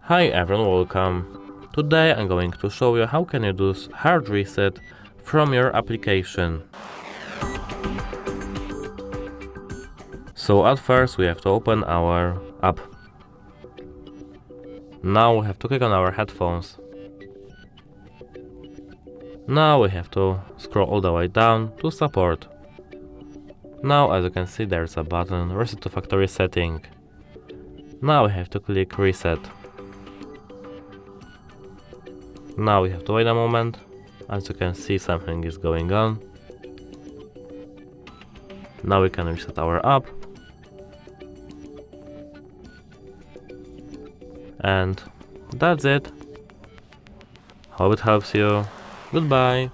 Hi everyone, welcome. Today I'm going to show you how can you do hard reset from your application. So at first we have to open our app. Now we have to click on our headphones. Now we have to scroll all the way down to support. Now as you can see there's a button reset to factory setting. Now we have to click reset. Now we have to wait a moment. As you can see something is going on. Now we can reset our app. And that's it. Hope it helps you. Goodbye.